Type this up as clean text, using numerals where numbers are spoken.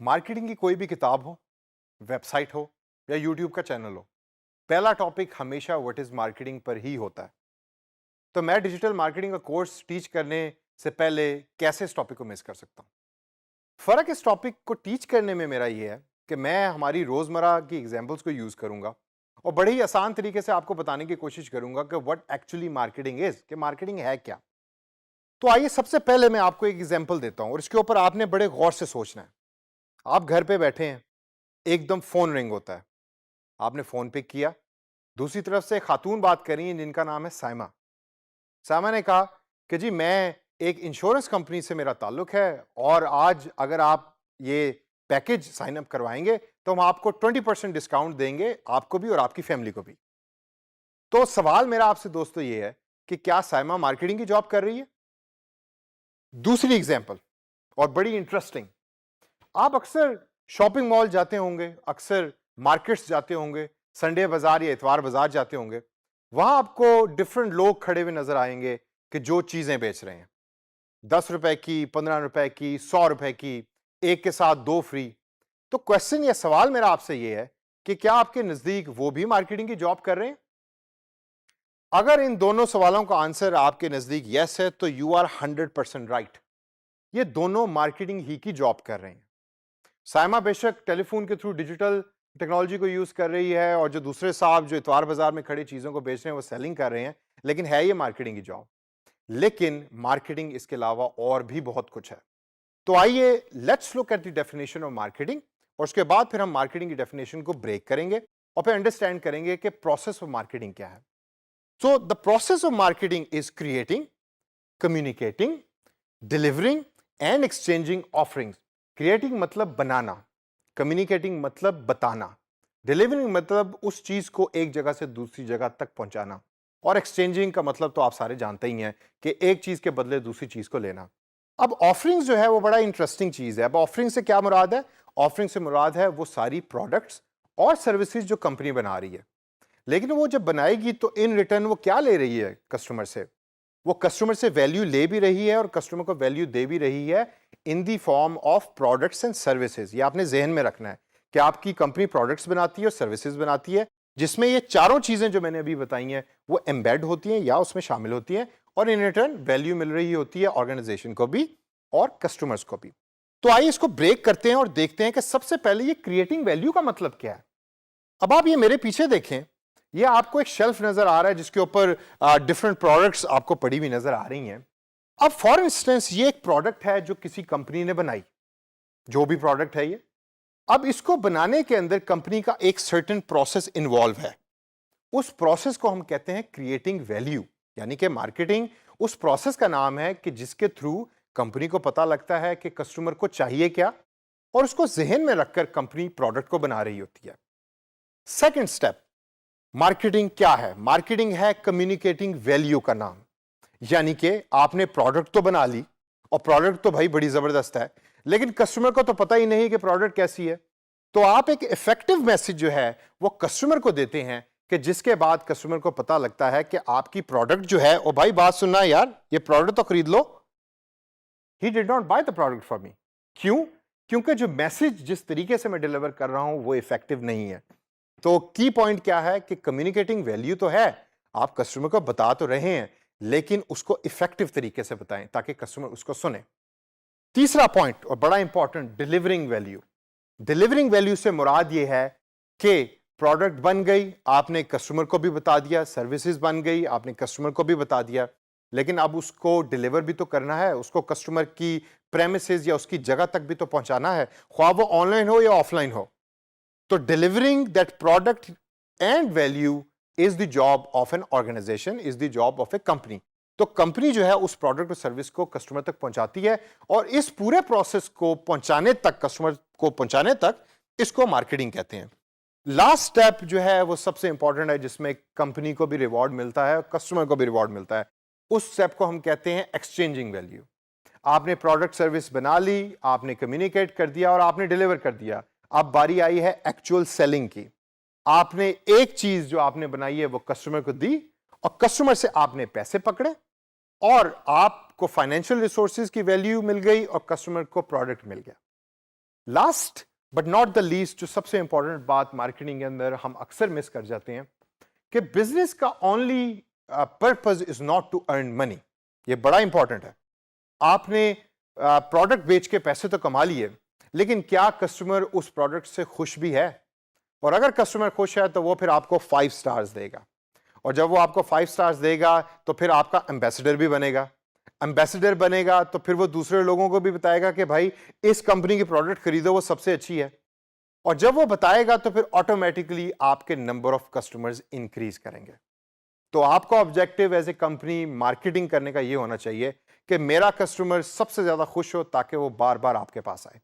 Marketing की कोई भी किताब हो, वेबसाइट हो या यूट्यूब का चैनल हो, पहला टॉपिक हमेशा व्हाट इज मार्केटिंग पर ही होता है। तो मैं डिजिटल मार्केटिंग का कोर्स टीच करने से पहले कैसे इस टॉपिक को मिस कर सकता हूं? फर्क इस टॉपिक को टीच करने में मेरा ये है कि मैं हमारी रोजमर्रा की एग्जांपल्स को यूज करूंगा और बड़े ही आसान तरीके से आपको बताने की कोशिश करूंगा कि व्हाट एक्चुअली मार्केटिंग इज, कि मार्केटिंग है क्या। तो आइए सबसे पहले मैं आपको एक एग्जांपल देता हूं और इसके ऊपर आपने बड़े गौर से सोचना है। आप घर पे बैठे हैं, एकदम फोन रिंग होता है, आपने फोन पिक किया, दूसरी तरफ से एक खातून बात कर रही हैं जिनका नाम है साइमा। साइमा ने कहा कि जी मैं एक इंश्योरेंस कंपनी से मेरा ताल्लुक है और आज अगर आप ये पैकेज साइन अप करवाएंगे तो हम आपको 20% डिस्काउंट देंगे, आपको भी और आपकी फैमिली को भी। तो सवाल मेरा आपसे दोस्तों ये है कि क्या साइमा मार्केटिंग की जॉब कर रही है? दूसरी एग्जांपल और बड़ी इंटरेस्टिंग। आप अक्सर शॉपिंग मॉल जाते होंगे, अक्सर मार्केट्स जाते होंगे, संडे बाजार या इतवार बाजार जाते होंगे। वहां आपको डिफरेंट लोग खड़े हुए नजर आएंगे कि जो चीजें बेच रहे हैं, 10 रुपए की, 15 रुपए की, 100 रुपए की, एक के साथ दो फ्री। तो क्वेश्चन या सवाल मेरा आपसे यह है कि क्या आपके नजदीक वो भी मार्केटिंग की जॉब कर रहे हैं? अगर इन दोनों सवालों का आंसर आपके नजदीक यस है तो यू आर 100% राइट। ये दोनों मार्केटिंग ही की जॉब कर रहे हैं। साइमा बेशक टेलीफोन के थ्रू डिजिटल टेक्नोलॉजी को यूज कर रही है और जो दूसरे साहब जो इतवार बाजार में खड़ी चीजों को बेच रहे हैं वो सेलिंग कर रहे हैं, लेकिन है ये मार्केटिंग की जॉब। लेकिन मार्केटिंग इसके अलावा और भी बहुत कुछ है। तो आइए let's look at the definition of marketing और उसके बाद फिर हम मार्केटिंग की डेफिनेशन को ब्रेक करेंगे और फिर अंडरस्टैंड करेंगे कि प्रोसेस ऑफ मार्केटिंग क्या है। So the process of marketing is creating, communicating, delivering and exchanging offerings. Creating मतलब बनाना, कम्युनिकेटिंग मतलब बताना, डिलीवरिंग मतलब उस चीज को एक जगह से दूसरी जगह तक पहुंचाना, और एक्सचेंजिंग का मतलब तो आप सारे जानते ही हैं कि एक चीज के बदले दूसरी चीज को लेना। अब ऑफरिंग्स जो है वो बड़ा इंटरेस्टिंग चीज है। अब ऑफरिंग से क्या मुराद है? ऑफरिंग से मुराद है वो सारी प्रोडक्ट्स और सर्विसेज जो कंपनी बना रही है। लेकिन वो जब बनाएगी तो इन रिटर्न वो क्या ले रही है कस्टमर से? वो कस्टमर से वैल्यू ले भी रही है और कस्टमर को वैल्यू दे भी रही है in the form of products and services. ये आपने जहन में रखना है कि आपकी कंपनी प्रोडक्ट्स बनाती है और सर्विसेज बनाती है, जिसमें ये चारों चीजें जो मैंने अभी बताई हैं वो एम्बेड होती हैं या उसमें शामिल होती हैं, और इन रिटर्न वैल्यू मिल रही होती है ऑर्गेनाइजेशन को भी और कस्टमर्स को भी। तो आइए इसको ब्रेक करते हैं और देखते हैं कि सबसे पहले ये क्रिएटिंग वैल्यू का मतलब क्या है। अब आप ये मेरे पीछे देखें, ये आपको एक शेल्फ नजर आ रहा है जिसके ऊपर डिफरेंट प्रोडक्ट्स आपको पड़ी हुई नजर आ रही हैं। अब फॉर इंस्टेंस ये एक प्रोडक्ट है जो किसी कंपनी ने बनाई, जो भी प्रोडक्ट है ये। अब इसको बनाने के अंदर कंपनी का एक सर्टेन प्रोसेस इन्वॉल्व है। उस प्रोसेस को हम कहते हैं क्रिएटिंग वैल्यू, यानी कि मार्केटिंग उस प्रोसेस का नाम है कि जिसके थ्रू कंपनी को पता लगता है कि कस्टमर को चाहिए क्या, और उसको जहन में रखकर कंपनी प्रोडक्ट को बना रही होती है। सेकेंड स्टेप, मार्केटिंग क्या है? मार्केटिंग है कम्युनिकेटिंग वैल्यू का नाम। यानी कि आपने प्रोडक्ट तो बना ली और प्रोडक्ट तो भाई बड़ी जबरदस्त है, लेकिन कस्टमर को तो पता ही नहीं कि प्रोडक्ट कैसी है। तो आप एक इफेक्टिव मैसेज जो है वो कस्टमर को देते हैं कि जिसके बाद कस्टमर को पता लगता है कि आपकी प्रोडक्ट जो है, ओ भाई बात सुनना यार, ये प्रोडक्ट तो खरीद लो। He did not buy the product for me. क्यों? क्योंकि जो मैसेज जिस तरीके से मैं डिलीवर कर रहा हूं वो इफेक्टिव नहीं है। तो की पॉइंट क्या है कि कम्युनिकेटिंग वैल्यू तो है, आप कस्टमर को बता तो रहे हैं, लेकिन उसको इफेक्टिव तरीके से बताएं ताकि कस्टमर उसको सुने। तीसरा पॉइंट और बड़ा important, delivering value. Delivering value से मुराद यह है कि प्रोडक्ट बन गई, आपने कस्टमर को भी बता दिया, सर्विसेज बन गई, आपने कस्टमर को भी बता दिया, लेकिन अब उसको डिलीवर भी तो करना है, उसको कस्टमर की प्रेमिसेस या उसकी जगह तक भी तो पहुंचाना है, ख्वाह वो ऑनलाइन हो या ऑफलाइन हो। तो delivering that product and value is the job of an organization, is the job of a company. तो कंपनी जो है उस प्रोडक्ट और सर्विस को कस्टमर तक पहुंचाती है, और इस पूरे प्रोसेस को पहुंचाने तक, कस्टमर को पहुंचाने तक, इसको मार्केटिंग कहते हैं। लास्ट स्टेप जो है वो सबसे इंपॉर्टेंट है, जिसमें कंपनी को भी रिवॉर्ड मिलता है और कस्टमर को भी रिवॉर्ड मिलता है। उस स्टेप को हम कहते हैं एक्सचेंजिंग वैल्यू। आपने प्रोडक्ट सर्विस बना ली, आपने कम्युनिकेट कर दिया और आपने डिलीवर कर दिया। अब बारी आई है एक्चुअल सेलिंग की। आपने एक चीज जो आपने बनाई है वो कस्टमर को दी, और कस्टमर से आपने पैसे पकड़े, और आपको फाइनेंशियल रिसोर्सेज की वैल्यू मिल गई और कस्टमर को प्रोडक्ट मिल गया। Last but not the least, जो सबसे इंपॉर्टेंट बात मार्केटिंग के अंदर हम अक्सर मिस कर जाते हैं कि बिजनेस का only purpose is not to earn money. ये बड़ा इंपॉर्टेंट है। आपने प्रोडक्ट बेच के पैसे तो कमा लिए, लेकिन क्या कस्टमर उस प्रोडक्ट से खुश भी है? और अगर कस्टमर खुश है तो वो फिर आपको 5 स्टार्स देगा, और जब वो आपको 5 स्टार्स देगा तो फिर आपका एम्बेसडर भी बनेगा। एम्बेसडर बनेगा तो फिर वो दूसरे लोगों को भी बताएगा कि भाई इस कंपनी की प्रोडक्ट खरीदो, वो सबसे अच्छी है। और जब वो बताएगा तो फिर ऑटोमेटिकली आपके नंबर ऑफ कस्टमर्स इंक्रीज करेंगे। तो आपका objective as a company marketing करने का ये होना चाहिए कि मेरा कस्टमर सबसे ज्यादा खुश हो ताकि वो बार बार आपके पास आए।